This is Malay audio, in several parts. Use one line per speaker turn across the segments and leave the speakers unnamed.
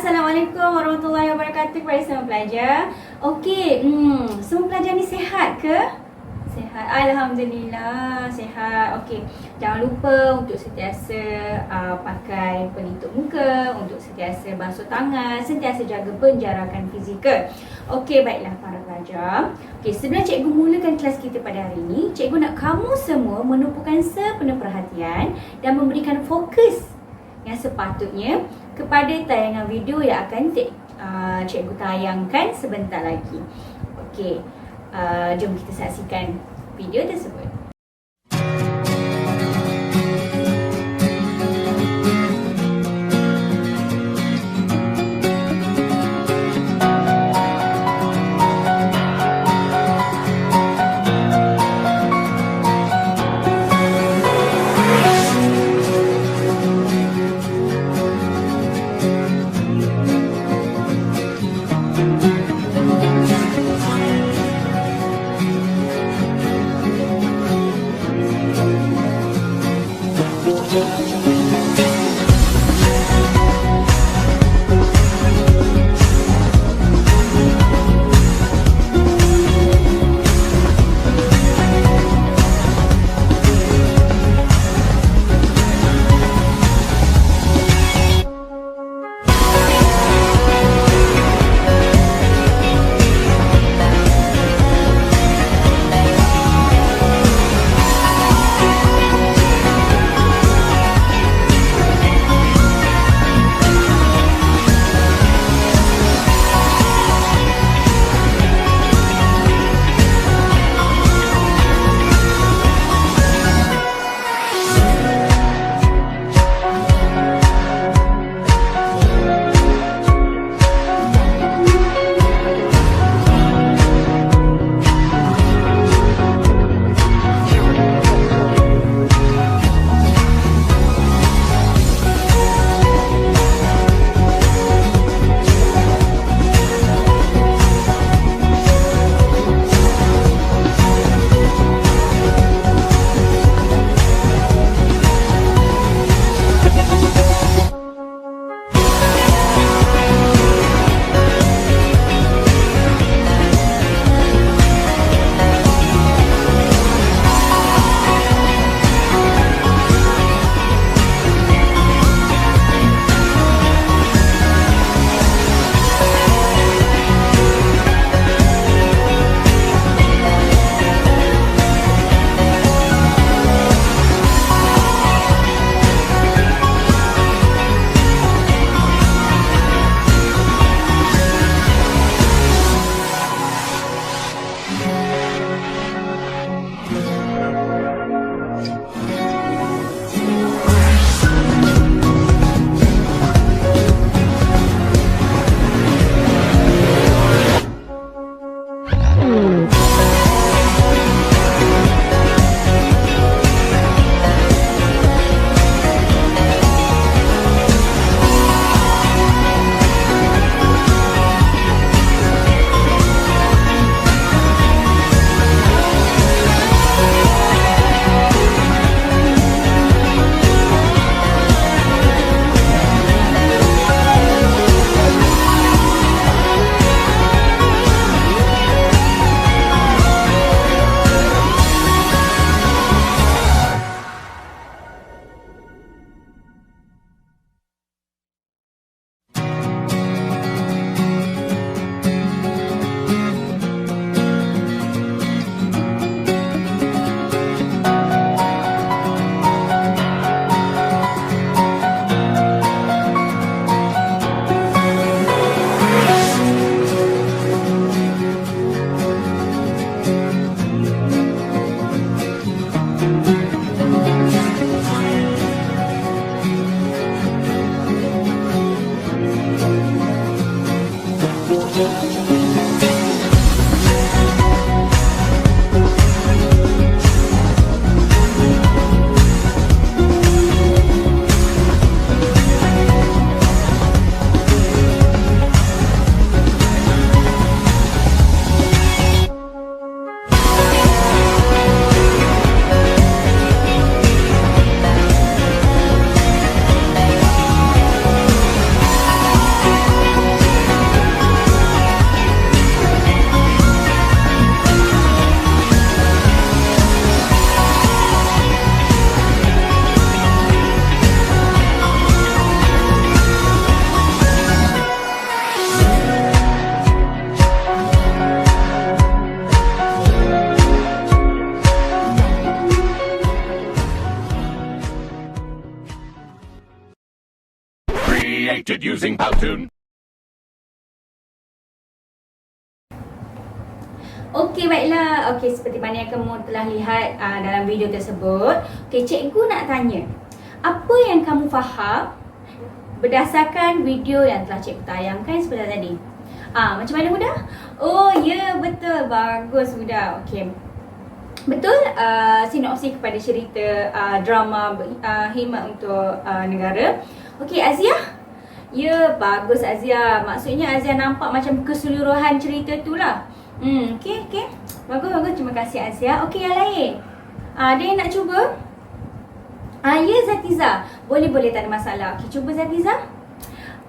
Assalamualaikum warahmatullahi wabarakatuh kepada semua pelajar. Okey, semua pelajar ni sihat ke? Sihat. Alhamdulillah, sihat. Okey, jangan lupa untuk sentiasa pakai pelitup muka, untuk sentiasa basuh tangan, sentiasa jaga penjarakan fizikal. Okey, baiklah para pelajar. Okey, sebelum cikgu mulakan kelas kita pada hari ini, cikgu nak kamu semua menumpukan sepenuh perhatian dan memberikan fokus yang sepatutnya kepada tayangan video yang akan cikgu tayangkan sebentar lagi. Okey, jom kita saksikan video tersebut.
created using Powtoon.
Okey, baiklah. Okey, seperti mana yang kamu telah lihat dalam video tersebut. Okey, cikgu nak tanya, apa yang kamu faham berdasarkan video yang telah cikgu tayangkan sebentar tadi? Macam mana Huda? Oh, ya, betul. Bagus Huda. Okey. Betul, sinopsis kepada cerita drama Khidmat untuk Negara. Okey, Azia? Ya, bagus Azia. Maksudnya Azia nampak macam keseluruhan cerita tu lah. Okey. Bagus. Terima kasih Azia. Okey, yang lain. Ada yang nak cuba? Ya, Zatiza. Boleh, tak ada masalah. Okey, cuba Zatiza.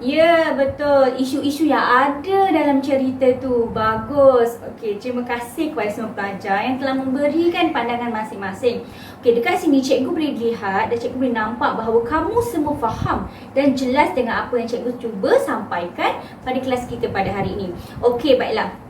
Ya, betul. Isu-isu yang ada dalam cerita tu. Bagus. Okey, terima kasih kepada semua pelajar yang telah memberikan pandangan masing-masing. Okey, dekat sini cikgu boleh lihat dan cikgu boleh nampak bahawa kamu semua faham dan jelas dengan apa yang cikgu cuba sampaikan pada kelas kita pada hari ini. Okey, baiklah.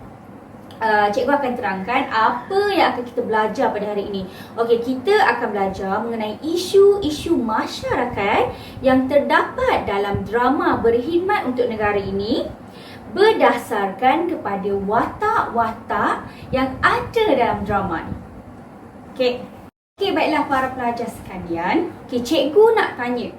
Cikgu akan terangkan apa yang akan kita belajar pada hari ini. Okey, kita akan belajar mengenai isu-isu masyarakat yang terdapat dalam drama Berkhidmat untuk Negara ini berdasarkan kepada watak-watak yang ada dalam drama ni. Okey, baiklah para pelajar sekalian. Okey, cikgu nak tanya,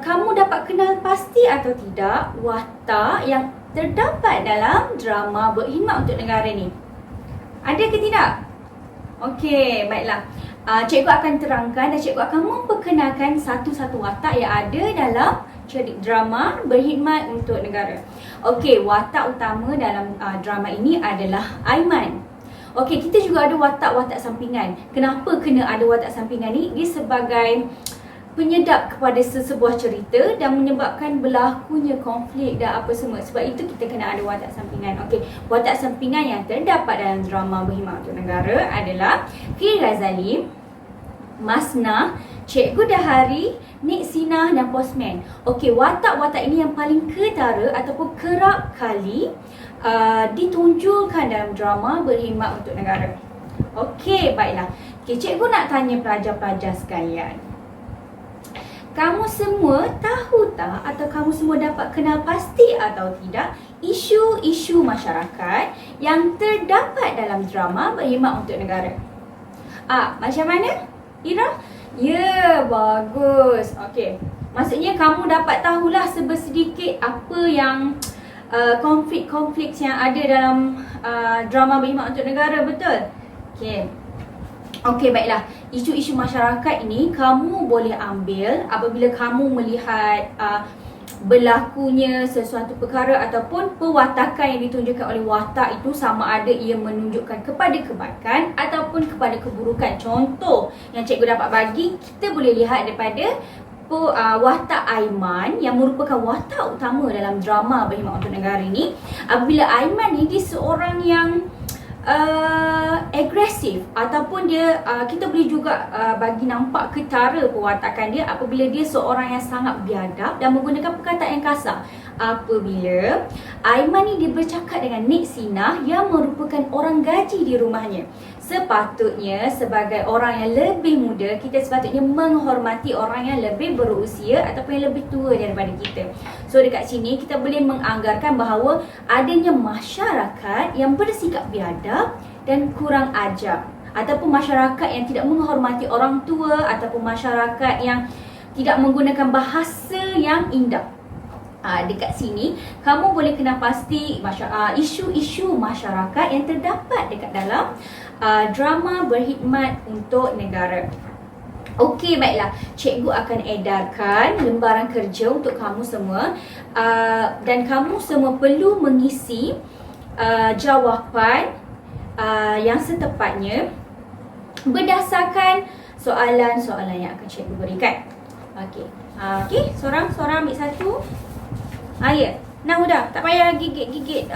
kamu dapat kenal pasti atau tidak watak yang terdapat dalam drama Berkhidmat untuk Negara ni? Ada ke tidak? Okey, baiklah. Cikgu akan terangkan dan cikgu akan memperkenalkan satu-satu watak yang ada dalam drama Berkhidmat untuk Negara. Okey, watak utama dalam drama ini adalah Aiman. Okey, kita juga ada watak-watak sampingan. Kenapa kena ada watak sampingan ni? Dia sebagai penyedap kepada sesebuah cerita dan menyebabkan berlakunya konflik dan apa semua. Sebab itu kita kena ada watak sampingan. Okey, watak sampingan yang terdapat dalam drama Berkhidmat untuk Negara adalah Fir Ghazali, Masnah, Cikgu Dahari, Nik Sinah dan Postman. Okey, watak-watak ini yang paling ketara ataupun kerap kali ditonjolkan dalam drama Berkhidmat untuk Negara. Okey, baiklah. Okey, cikgu nak tanya pelajar-pelajar sekalian. Kamu semua tahu tak atau kamu semua dapat kenal pasti atau tidak isu-isu masyarakat yang terdapat dalam drama Berkhidmat untuk Negara? Macam mana, Ira? Ya, bagus. Okey. Maksudnya kamu dapat tahulah sebersedikit apa yang konflik-konflik yang ada dalam drama Berkhidmat untuk Negara, betul? Okey, baiklah. Isu-isu masyarakat ini kamu boleh ambil apabila kamu melihat berlakunya sesuatu perkara ataupun pewatakan yang ditunjukkan oleh watak itu, sama ada ia menunjukkan kepada kebaikan ataupun kepada keburukan. Contoh yang cikgu dapat bagi, kita boleh lihat daripada watak Aiman yang merupakan watak utama dalam drama Berkhidmat untuk Negara ini. Apabila Aiman ni dia seorang yang agresif ataupun dia kita boleh juga bagi nampak ketara pewatakan dia apabila dia seorang yang sangat biadab dan menggunakan perkataan yang kasar. Apabila Aiman ni dia bercakap dengan Nik Sinah yang merupakan orang gaji di rumahnya. Sepatutnya sebagai orang yang lebih muda, kita sepatutnya menghormati orang yang lebih berusia ataupun yang lebih tua daripada kita. So dekat sini kita boleh menganggarkan bahawa adanya masyarakat yang bersikap biadab dan kurang ajar, ataupun masyarakat yang tidak menghormati orang tua, ataupun masyarakat yang tidak menggunakan bahasa yang indah. Dekat sini kamu boleh kenal pasti isu-isu masyarakat yang terdapat dekat dalam drama Berkhidmat untuk Negara. Okey, baiklah. Cikgu akan edarkan lembaran kerja untuk kamu semua dan kamu semua perlu mengisi jawapan yang setepatnya berdasarkan soalan-soalan yang akan cikgu berikan. Okey. Okey, seorang-seorang ambil satu. Ya. Nah, udah. Tak payah gigit-gigit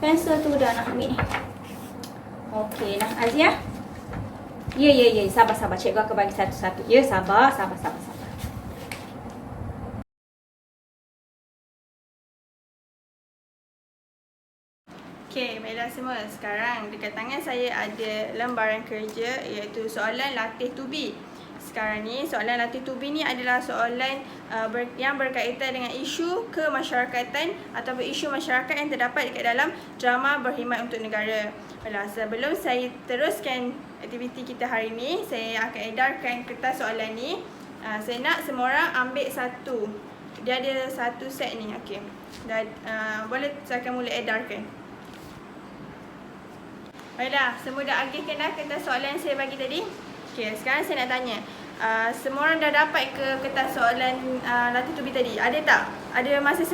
pensel tu, dah nak ambil ni. Okey, nah Azia. Ya. Sabar. Cikgu akan bagi satu-satu. Ya, sabar. Okey, baiklah semua. Sekarang dekat tangan saya ada lembaran kerja iaitu soalan latih to be.
sekarang ni soalan latih tubi ni adalah soalan yang berkaitan dengan isu kemasyarakatan ataupun isu masyarakat yang terdapat dekat dalam drama Berkhidmat Untuk Negara. Baiklah, sebelum saya teruskan aktiviti kita hari ni, saya akan edarkan kertas soalan ni. Saya nak semua orang ambil satu. Dia ada satu set ni. Okey. Dan boleh saya akan mula edarkan. Baiklah, semua dah agihkan dah kertas soalan yang saya bagi tadi? Okey, sekarang saya nak tanya. Semua orang dah dapat ke kertas soalan latih tubi tadi? Ada tak? Masih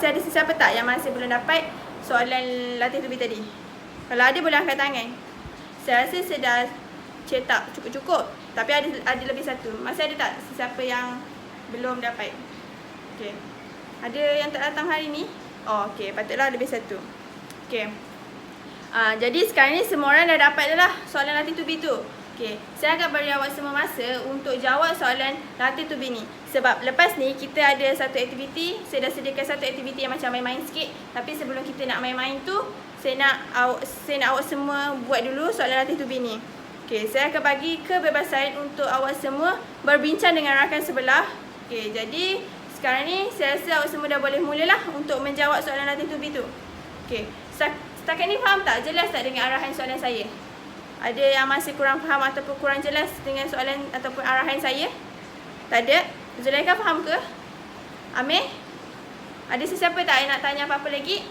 ada sesiapa tak yang masih belum dapat soalan latih tubi tadi? Kalau ada boleh angkat tangan. Saya rasa saya dah cetak cukup-cukup. Tapi ada lebih satu. Masih ada tak sesiapa yang belum dapat? Okey. Ada yang tak datang hari ni? Oh, okey. Patutlah lebih satu. Okey. Jadi sekarang ni semua orang dah dapat dah lah soalan latih tubi tu. Okey, saya akan beri awak semua masa untuk jawab soalan latih tubi ni. Sebab lepas ni kita ada satu aktiviti. Saya dah sediakan satu aktiviti yang macam main-main sikit. Tapi sebelum kita nak main-main tu, saya nak awak semua buat dulu soalan latih tubi ni. Okey, saya akan bagi kebebasan untuk awak semua berbincang dengan rakan sebelah. Okey, jadi sekarang ni saya rasa awak semua dah boleh mulalah untuk menjawab soalan latih tubi tu. Okey, setakat ni faham tak? Jelas tak dengan arahan soalan saya? Ada yang masih kurang faham ataupun kurang jelas dengan soalan ataupun arahan saya? Tak ada? Zulaikha faham ke? Amir? Ada sesiapa tak yang nak tanya apa-apa lagi?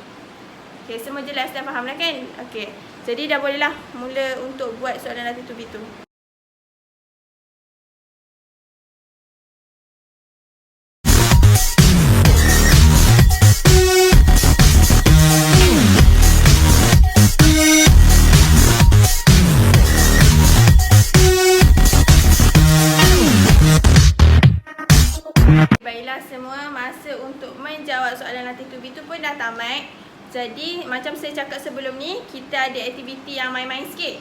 Okey, semua jelas dan faham lah kan? Okey, jadi dah bolehlah mula untuk buat soalan latih tubi tu. Semua masa untuk menjawab soalan latih tubi tu pun dah tamat. Jadi macam saya cakap sebelum ni, kita ada aktiviti yang main-main sikit.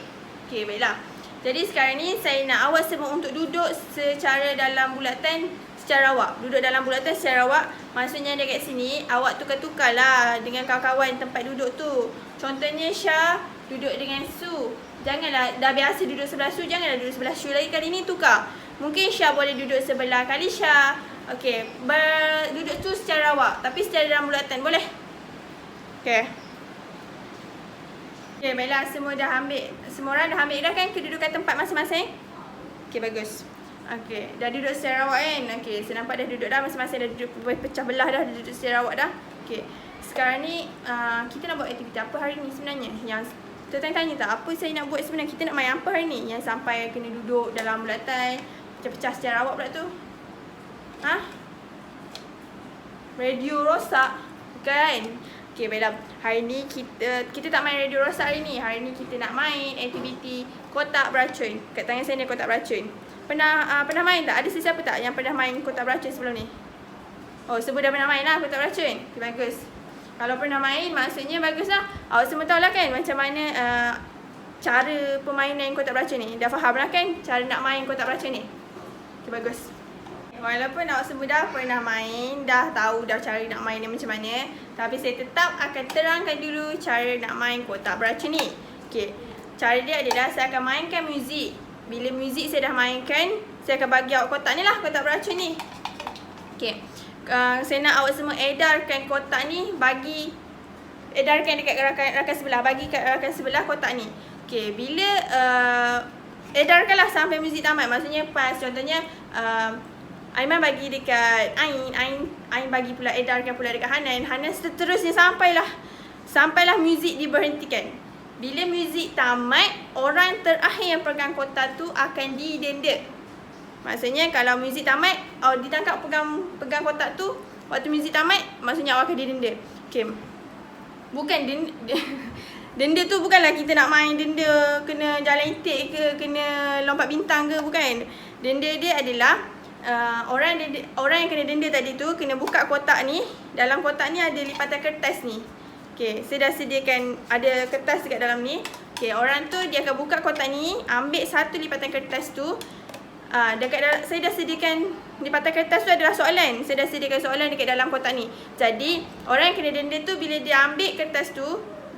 Okey, baiklah. Jadi sekarang ni saya nak awak semua untuk duduk secara dalam bulatan secara awak. Duduk dalam bulatan secara awak. Maksudnya dekat sini awak tukar-tukarlah dengan kawan-kawan tempat duduk tu. Contohnya Syah duduk dengan Su. Janganlah dah biasa duduk sebelah Su, janganlah duduk sebelah Syah lagi. Kali ni tukar. Mungkin Syah boleh duduk sebelah Kalisha. Okey, duduk tu secara awak tapi secara dalam bulatan, boleh? Okey. Okey, baiklah, semua orang dah ambil dah kan kedudukan tempat masing-masing? Okey, bagus. Okey, dah duduk secara awak kan? Okey, saya nampak dah duduk dah masing-masing, dah duduk pecah belah dah, duduk secara awak dah. Okey. Sekarang ni kita nak buat aktiviti apa hari ni sebenarnya? Yang tanya tak apa saya nak buat sebenarnya? Kita nak main apa hari ni? Yang sampai kena duduk dalam bulatan, pecah-pecah secara awak pula tu. Ha? Radio rosak kan? Okey, baiklah. Hari ni kita tak main radio rosak hari ni. Hari ni kita nak main aktiviti kotak beracun. Kat tangan saya ni kotak beracun. Pernah main tak? Ada sesiapa tak yang pernah main kotak beracun sebelum ni? Oh, semua dah pernah main lah kotak beracun. Okay, bagus. Kalau pernah main, maksudnya baguslah. Awak semua tahu lah kan macam mana cara permainan kotak beracun ni. Dah faham lah kan cara nak main kotak beracun ni? Okay, bagus. Walaupun awak semua dah pernah main, dah tahu dah cara nak main ni macam mana, tapi saya tetap akan terangkan dulu cara nak main kotak beracun ni. Okey, cara dia adalah saya akan mainkan muzik. Bila muzik saya dah mainkan, saya akan bagi awak kotak ni lah, kotak beracun ni. Okey, saya nak awak semua edarkan kotak ni, edarkan dekat rakan sebelah, bagi kat rakan sebelah kotak ni. Okey, bila edarkanlah sampai muzik tamat, maksudnya pas. Contohnya Aiman bagi dekat Ain bagi pula, edarkan pula dekat Hanan seterusnya sampailah muzik diberhentikan. Bila muzik tamat, orang terakhir yang pegang kotak tu akan didenda. Maksudnya kalau muzik tamat, awak ditangkap pegang kotak tu waktu muzik tamat, maksudnya awak akan didenda. Okey. Bukan denda tu bukanlah kita nak main denda kena jalan itik ke, kena lompat bintang ke, bukan. Denda dia adalah orang yang kena denda tadi tu kena buka kotak ni. Dalam kotak ni ada lipatan kertas ni. Okey, saya dah sediakan ada kertas dekat dalam ni. Okey, orang tu dia akan buka kotak ni, ambil satu lipatan kertas tu. Saya dah sediakan lipatan kertas tu adalah soalan. Saya dah sediakan soalan dekat dalam kotak ni. Jadi, orang yang kena denda tu bila dia ambil kertas tu,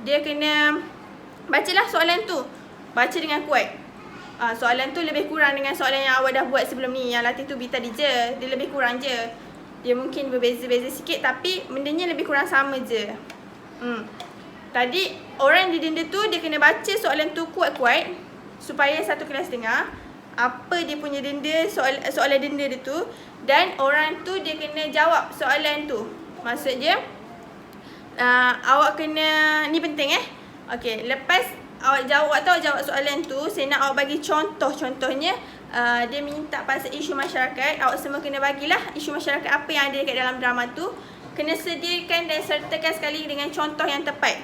dia kena bacalah soalan tu. Baca dengan kuat. soalan tu lebih kurang dengan soalan yang awak dah buat sebelum ni. Yang latih tu tadi je. Dia lebih kurang je. Dia mungkin berbeza-beza sikit tapi bendanya lebih kurang sama je. Tadi orang yang didenda tu dia kena baca soalan tu kuat-kuat supaya satu kelas dengar apa dia punya denda, soalan denda dia tu, dan orang tu dia kena jawab soalan tu. Maksudnya awak kena, ni penting okey, lepas awak jawab soalan tu, saya nak awak bagi contohnya. Dia minta pasal isu masyarakat, awak semua kena bagilah isu masyarakat apa yang ada dekat dalam drama tu. Kena sediakan dan sertakan sekali dengan contoh yang tepat.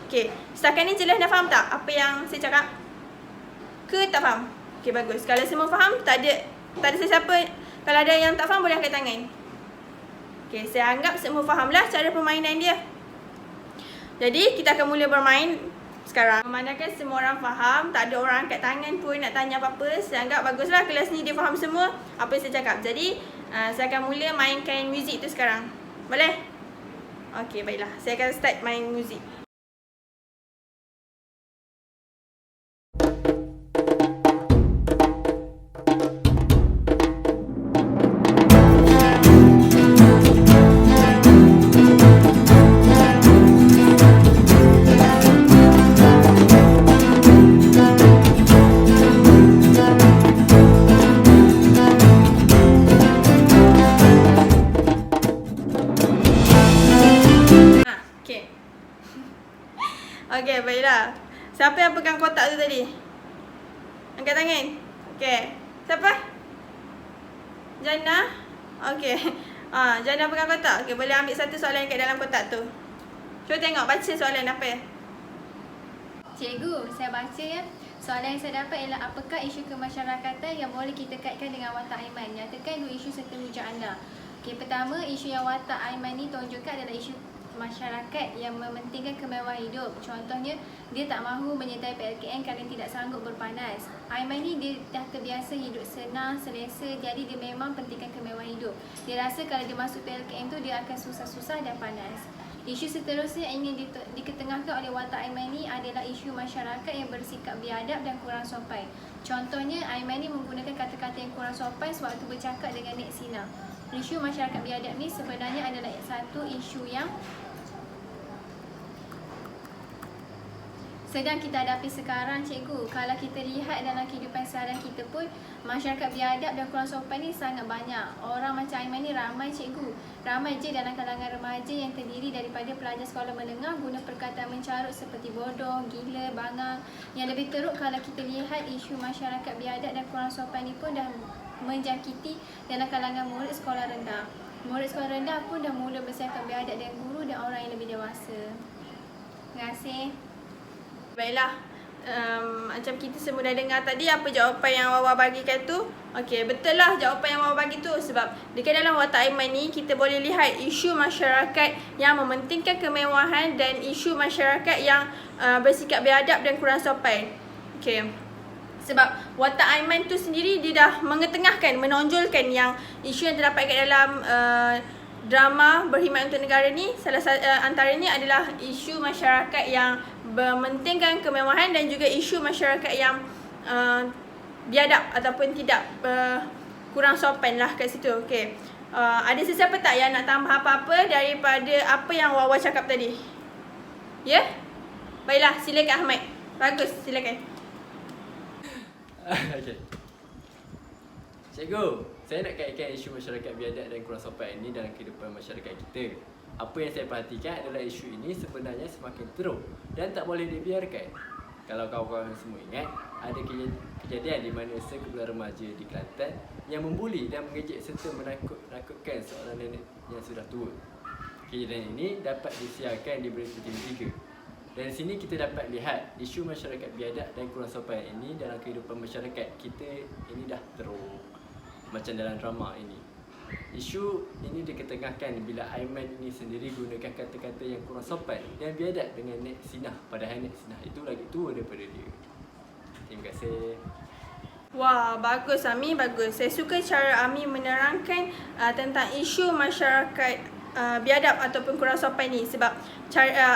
Okey, setakat ni jelas dah faham tak apa yang saya cakap? Ke tak faham? Okey, bagus. Kalau semua faham, tak ada sesiapa. Kalau ada yang tak faham boleh angkat tangan. Okey, saya anggap semua fahamlah cara permainan dia. Jadi kita akan mula bermain sekarang. Memandangkan semua orang faham, tak ada orang angkat tangan pun nak tanya apa-apa, saya anggap baguslah kelas ni dia faham semua apa yang saya cakap. Jadi saya akan mula mainkan muzik tu sekarang. Boleh? Okey, baiklah. Saya akan start main muzik. Okey, baiklah. Siapa yang pegang kotak tu tadi? Angkat tangan. Okey. Siapa? Jannah. Okey. Jannah pegang kotak. Okey, boleh ambil satu soalan kat dalam kotak tu. Cuba tengok baca soalan apa.
Cikgu, saya baca ya. Soalan yang saya dapat ialah apakah isu kemasyarakatan yang boleh kita kaitkan dengan watak Aiman? Nyatakan dua isu serta rujuk anda. Okey, pertama, isu yang watak Aiman ni tunjukkan adalah isu masyarakat yang mementingkan kemewahan hidup. Contohnya, dia tak mahu menyertai PLKN kerana tidak sanggup berpanas. Aiman ni dia dah terbiasa hidup senang, selesa, jadi dia memang pentingkan kemewahan hidup. Dia rasa kalau dia masuk PLKN tu dia akan susah-susah dan panas. Isu seterusnya yang ingin diketengahkan oleh watak Aiman ni adalah isu masyarakat yang bersikap biadab dan kurang sopan. Contohnya, Aiman ni menggunakan kata-kata yang kurang sopan sewaktu bercakap dengan Nek Sina. Isu masyarakat biadab ni sebenarnya adalah satu isu yang sedang kita hadapi sekarang, cikgu. Kalau kita lihat dalam kehidupan seharian kita pun, masyarakat biadab dan kurang sopan ni sangat banyak. Orang macam Aiman ni ramai, cikgu. Ramai je dalam kalangan remaja yang terdiri daripada pelajar sekolah menengah guna perkataan mencarut seperti bodoh, gila, bangang. Yang lebih teruk kalau kita lihat isu masyarakat biadab dan kurang sopan ni pun dah menjangkiti dalam kalangan murid sekolah rendah. Murid sekolah rendah pun dah mula bersikap biadab dengan guru dan orang yang lebih dewasa. Terima kasih.
Baiklah, macam kita semua dah dengar tadi apa jawapan yang Wawa bagikan tu. Okey, betul lah jawapan yang Wawa bagi tu. Sebab dekat dalam watak Aiman ni kita boleh lihat isu masyarakat yang mementingkan kemewahan dan isu masyarakat yang bersikap biadab dan kurang sopan. Okey, sebab watak Aiman tu sendiri dia dah mengetengahkan, menonjolkan yang isu yang terdapat kat dalam drama Berkhidmat Untuk Negara ni. Salah antaranya adalah isu masyarakat yang mementingkan kemewahan dan juga isu masyarakat yang biadab ataupun tidak kurang sopan lah kat situ. Okey. Ada sesiapa tak yang nak tambah apa-apa daripada apa yang Wawa cakap tadi? Ya? Baiklah, silakan Ahmad. Bagus, silakan.
Okey. Cikgu, saya nak kaitkan isu masyarakat biadab dan kurang sopan ini dalam kehidupan masyarakat kita. Apa yang saya perhatikan adalah isu ini sebenarnya semakin teruk dan tak boleh dibiarkan. Kalau kawan-kawan semua ingat, ada kejadian di mana sekumpulan remaja di Kelantan yang membuli dan mengejek serta menakutkan seorang nenek yang sudah tua. Kejadian ini dapat disiarkan di berita TV3. Dan sini kita dapat lihat isu masyarakat biadab dan kurang sopan ini dalam kehidupan masyarakat kita ini dah teruk. Macam dalam drama ini. Isu ini diketengahkan bila Aiman ini sendiri gunakan kata-kata yang kurang sopan dan biadab dengan Nek Sinah, padahal Nek Sinah itu lagi tua daripada dia. Terima kasih.
Wah, bagus Ami, bagus. Saya suka cara Ami menerangkan tentang isu masyarakat biadab ataupun kurang sopan ni. Sebab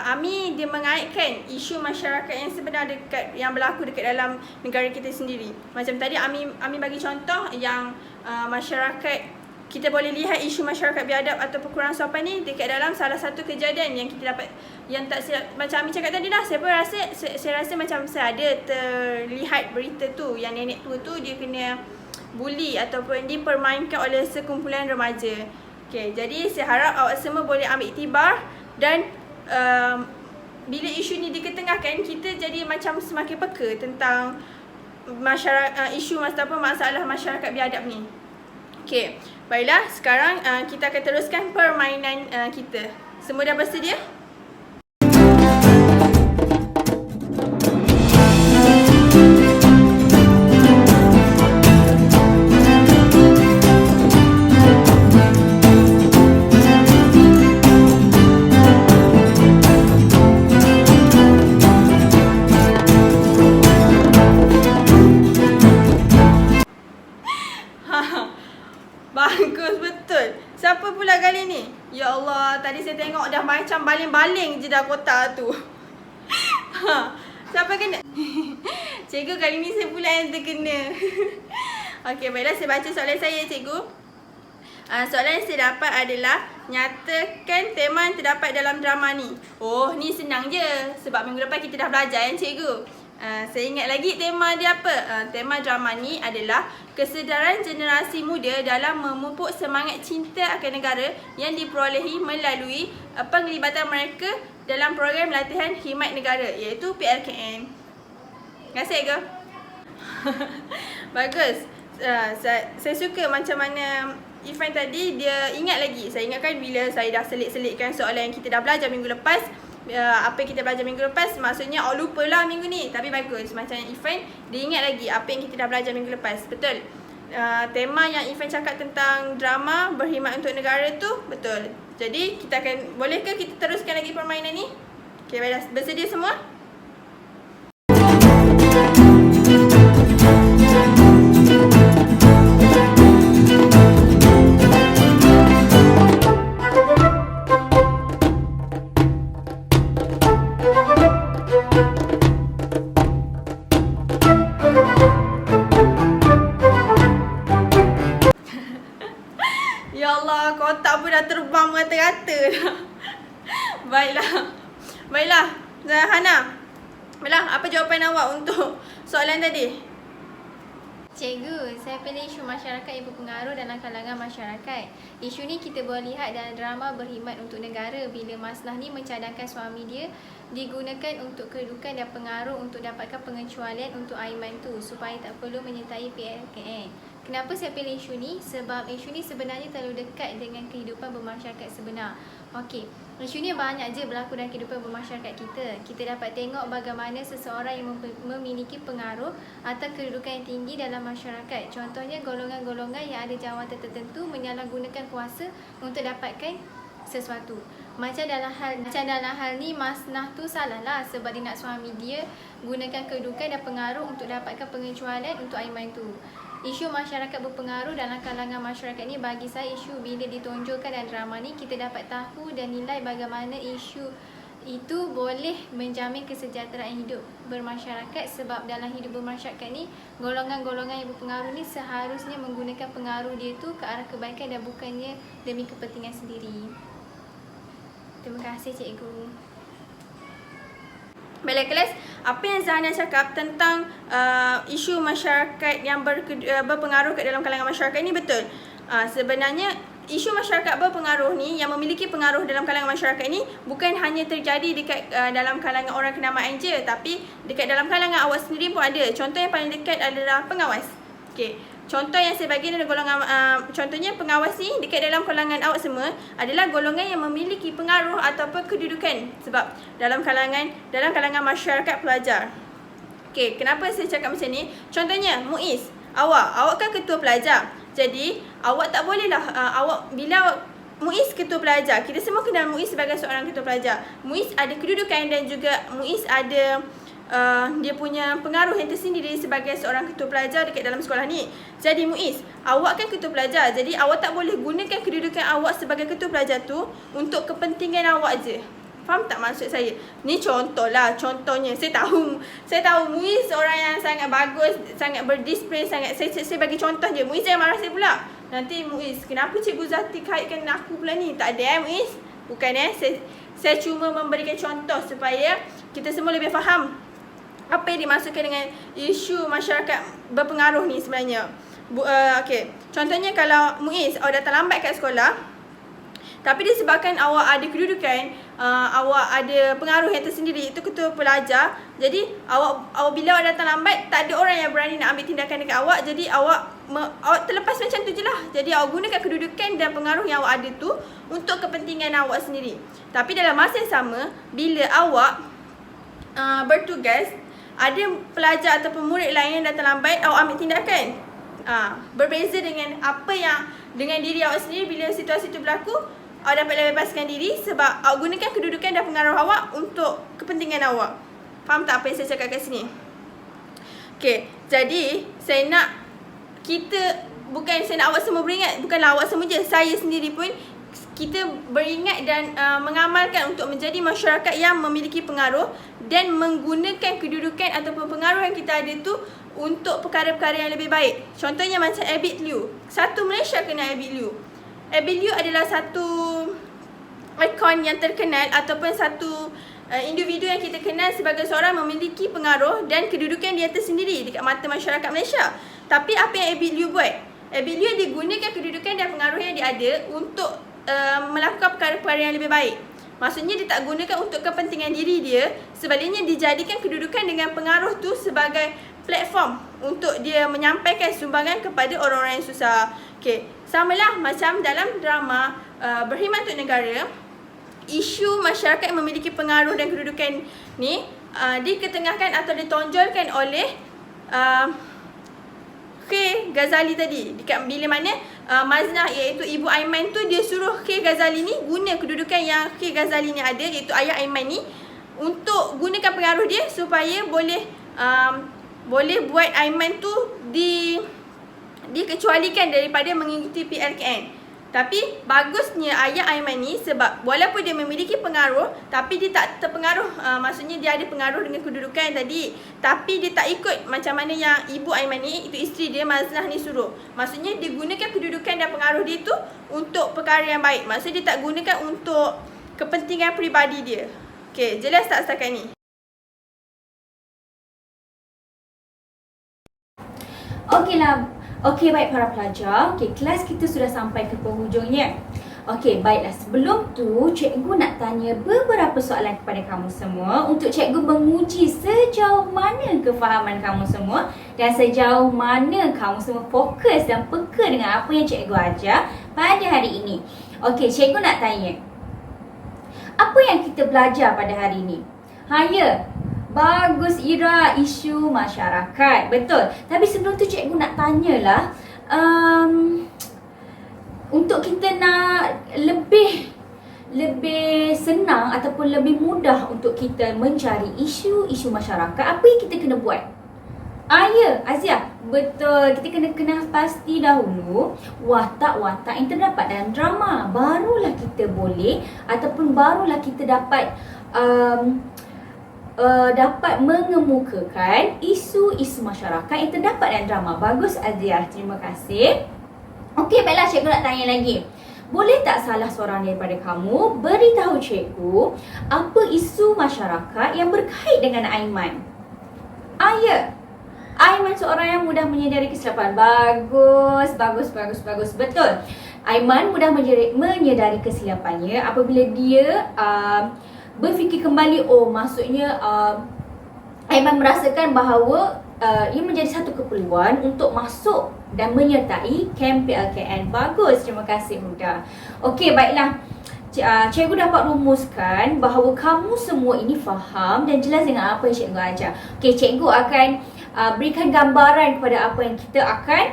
Ami dia mengaitkan isu masyarakat yang sebenar yang berlaku dekat dalam negara kita sendiri. Macam tadi Ami bagi contoh yang masyarakat, kita boleh lihat isu masyarakat biadab ataupun kurang sopan ni dekat dalam salah satu kejadian yang kita dapat, yang tak silap, macam Ami cakap tadi dah, saya rasa macam saya ada terlihat berita tu yang nenek tua tu dia kena buli ataupun dipermainkan oleh sekumpulan remaja. Okay, jadi saya harap awak semua boleh ambil iktibar dan bila isu ni diketengahkan, kita jadi macam semakin peka tentang isu masalah masyarakat biadab ni. Okay, baiklah, sekarang kita akan teruskan permainan kita. Semua dah bersedia? Bagus betul. Siapa pula kali ni? Ya Allah, tadi saya tengok dah macam baling-baling je dah kotak tu. Siapa kena? Cikgu, kali ni saya pula yang terkena. Okey, baiklah, saya baca soalan saya, cikgu. Soalan yang saya dapat adalah, nyatakan tema yang terdapat dalam drama ni. Oh, ni senang je. Sebab minggu lepas kita dah belajar kan, cikgu. Saya ingat lagi tema dia apa. Tema drama ni adalah kesedaran generasi muda dalam memupuk semangat cinta akan negara yang diperolehi melalui penglibatan mereka dalam program latihan khidmat negara, iaitu PLKN. Terima kasih, ke? Bagus. Saya suka macam mana Irfan tadi dia ingat lagi. Saya ingatkan bila saya dah selit-selitkan soalan yang kita dah belajar minggu lepas, apa yang kita belajar minggu lepas, maksudnya awak lupa lah minggu ni. Tapi bagus, macam Irfan dia ingat lagi apa yang kita dah belajar minggu lepas. Betul. Tema yang Irfan cakap tentang drama berkhidmat untuk negara tu betul. Jadi kita akan, bolehkah kita teruskan lagi permainan ni? Okay, baiklah, bersedia semua? Ya Allah, kotak pun dah terbang merata-rata dah. Baiklah, Hana. Baiklah, apa jawapan awak untuk soalan tadi?
Cikgu, saya pilih isu masyarakat yang berpengaruh dalam kalangan masyarakat. Isu ni kita boleh lihat dalam drama berkhidmat untuk negara, bila Maslah ni mencadangkan suami dia digunakan untuk kedudukan dan pengaruh untuk dapatkan pengecualian untuk Aiman tu supaya tak perlu menyertai PLKN. Kenapa saya pilih isu ni? Sebab isu ni sebenarnya terlalu dekat dengan kehidupan bermasyarakat sebenar. Okey, isu ni banyak je berlaku dalam kehidupan bermasyarakat kita. Kita dapat tengok bagaimana seseorang yang memiliki pengaruh atau kedudukan yang tinggi dalam masyarakat. Contohnya golongan-golongan yang ada jawatan tertentu menyalahgunakan kuasa untuk dapatkan sesuatu. Macam dalam hal ni Masnah tu salah lah, sebab dia nak suami dia gunakan kedudukan dan pengaruh untuk dapatkan pengecualian untuk Aiman tu. Isu masyarakat berpengaruh dalam kalangan masyarakat ni bagi saya isu bila ditonjolkan dalam drama ni, kita dapat tahu dan nilai bagaimana isu itu boleh menjamin kesejahteraan hidup bermasyarakat. Sebab dalam hidup bermasyarakat ni, golongan-golongan yang berpengaruh ni seharusnya menggunakan pengaruh dia tu ke arah kebaikan dan bukannya demi kepentingan sendiri. Terima kasih, cikgu.
Baiklah kelas, apa yang Zahana cakap tentang isu masyarakat yang berpengaruh ke dalam kalangan masyarakat ni betul. Sebenarnya isu masyarakat berpengaruh ni, yang memiliki pengaruh dalam kalangan masyarakat ni, bukan hanya terjadi dekat dalam kalangan orang kenamaan je, tapi dekat dalam kalangan awak sendiri pun ada. Contoh yang paling dekat adalah pengawas. Okey, contoh yang saya bagi adalah golongan, contohnya pengawas ni dekat dalam kalangan awak semua adalah golongan yang memiliki pengaruh ataupun kedudukan, sebab dalam kalangan masyarakat pelajar. Okey, kenapa saya cakap macam ni? Contohnya Muiz, awak kan ketua pelajar. Jadi awak tak bolehlah bila Muiz ketua pelajar, kita semua kenal Muiz sebagai seorang ketua pelajar. Muiz ada kedudukan dan juga Muiz ada dia punya pengaruh yang tersendiri sebagai seorang ketua pelajar dekat dalam sekolah ni. Jadi Muiz, awak kan ketua pelajar, jadi awak tak boleh gunakan kedudukan awak sebagai ketua pelajar tu untuk kepentingan awak je. Faham tak maksud saya? Ni contohlah, contohnya saya tahu Muiz orang yang sangat bagus, sangat berdisiplin, sangat saya bagi contoh je. Muiz jangan marah saya pula. Nanti Muiz, kenapa Cikgu Zati kaitkan aku pula ni? Tak ada Muiz. Bukan saya cuma memberikan contoh supaya kita semua lebih faham apa yang dimaksudkan dengan isu masyarakat berpengaruh ni sebenarnya. Okey, contohnya kalau Muiz awak datang lambat kat sekolah, tapi disebabkan awak ada kedudukan, awak ada pengaruh yang tersendiri, itu ketua pelajar. Jadi awak bila awak datang lambat, tak ada orang yang berani nak ambil tindakan dekat awak. Jadi awak terlepas macam tu je lah. Jadi awak gunakan kedudukan dan pengaruh yang awak ada tu untuk kepentingan awak sendiri. Tapi dalam masa yang sama, bila awak bertugas, ada pelajar ataupun murid lain yang datang lambat, awak ambil tindakan. Berbeza dengan apa yang dengan diri awak sendiri. Bila situasi itu berlaku, awak dapat bebaskan diri sebab awak gunakan kedudukan dan pengaruh awak untuk kepentingan awak. Faham tak apa yang saya cakap kat sini? Okay, jadi saya nak saya nak awak semua beringat, bukanlah awak semua je, saya sendiri pun kita beringat dan mengamalkan untuk menjadi masyarakat yang memiliki pengaruh dan menggunakan kedudukan ataupun pengaruh yang kita ada tu untuk perkara-perkara yang lebih baik. Contohnya macam Abid Liu. Satu Malaysia kenal Abid Liu. Abid Liu adalah satu ikon yang terkenal ataupun satu individu yang kita kenal sebagai seorang memiliki pengaruh dan kedudukan dia tersendiri dekat mata masyarakat Malaysia. Tapi apa yang Abid Liu buat? Abid Liu dia gunakan kedudukan dan pengaruh yang dia ada untuk melakukan perkara-perkara yang lebih baik. Maksudnya dia tak gunakan untuk kepentingan diri dia, sebaliknya dijadikan kedudukan dengan pengaruh tu sebagai platform untuk dia menyampaikan sumbangan kepada orang-orang yang susah. Okay, samalah macam dalam drama Berkhidmat untuk Negara, isu masyarakat yang memiliki pengaruh dan kedudukan ni diketengahkan atau ditonjolkan oleh K. Ghazali tadi. Bila mana Maznah iaitu Ibu Aiman tu dia suruh K. Ghazali ni guna kedudukan yang K. Ghazali ni ada, iaitu ayah Aiman ni, untuk gunakan pengaruh dia supaya boleh buat Aiman tu dikecualikan daripada mengikuti PLKN. Tapi bagusnya ayah Aiman ni sebab walaupun dia memiliki pengaruh, tapi dia tak terpengaruh. Maksudnya dia ada pengaruh dengan kedudukan tadi, tapi dia tak ikut macam mana yang Ibu Aiman ni, itu isteri dia Maznah ni suruh. Maksudnya dia gunakan kedudukan dan pengaruh dia tu untuk perkara yang baik. Maksudnya dia tak gunakan untuk kepentingan peribadi dia. Okay, jelas tak setakat ni?
Okey, baik para pelajar. Okey, kelas kita sudah sampai ke penghujungnya. Okey, baiklah. Sebelum tu, cikgu nak tanya beberapa soalan kepada kamu semua untuk cikgu menguji sejauh mana kefahaman kamu semua dan sejauh mana kamu semua fokus dan peka dengan apa yang cikgu ajar pada hari ini. Okey, cikgu nak tanya, apa yang kita belajar pada hari ini? Ya. Bagus Ira, isu masyarakat. Betul. Tapi sebelum tu cikgu nak tanyalah, untuk kita nak lebih senang ataupun lebih mudah untuk kita mencari isu masyarakat, apa yang kita kena buat? Ya, Azia. Betul. Kita kena kenal pasti dahulu watak-watak yang terdapat dalam drama. Barulah kita boleh ataupun barulah kita dapat mengemukakan isu-isu masyarakat yang terdapat dalam drama. Bagus Azia, terima kasih. Okey, baiklah, cikgu nak tanya lagi. Boleh tak salah seorang daripada kamu beritahu cikgu apa isu masyarakat yang berkait dengan Aiman? Ya. Aiman seorang yang mudah menyedari kesilapan. Bagus. Betul. Aiman mudah menyedari kesilapannya apabila dia berfikir kembali. Maksudnya Aiman merasakan bahawa ia menjadi satu keperluan untuk masuk dan menyertai kem PLKN. Bagus, terima kasih Huda. Okey, baiklah. Cikgu dapat rumuskan bahawa kamu semua ini faham dan jelas dengan apa yang cikgu ajar. Okey, cikgu akan berikan gambaran kepada apa yang kita akan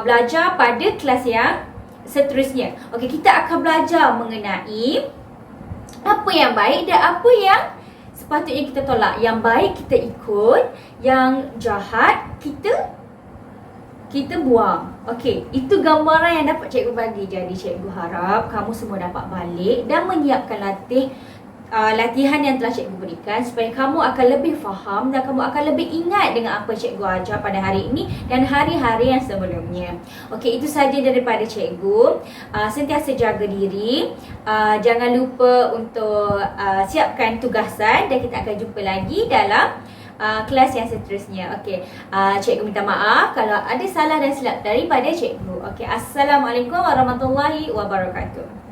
belajar pada kelas yang seterusnya. Okey, kita akan belajar mengenai apa yang baik dan apa yang sepatutnya kita tolak. Yang baik kita ikut, yang jahat kita buang. Okey, itu gambaran yang dapat cikgu bagi. Jadi cikgu harap kamu semua dapat balik dan menyiapkan latihan yang telah cikgu berikan supaya kamu akan lebih faham dan kamu akan lebih ingat dengan apa cikgu ajar pada hari ini dan hari-hari yang sebelumnya. Okey, itu saja daripada cikgu. Sentiasa jaga diri. Jangan lupa untuk siapkan tugasan dan kita akan jumpa lagi dalam kelas yang seterusnya. Okey, cikgu minta maaf kalau ada salah dan silap daripada cikgu. Okey, Assalamualaikum warahmatullahi wabarakatuh.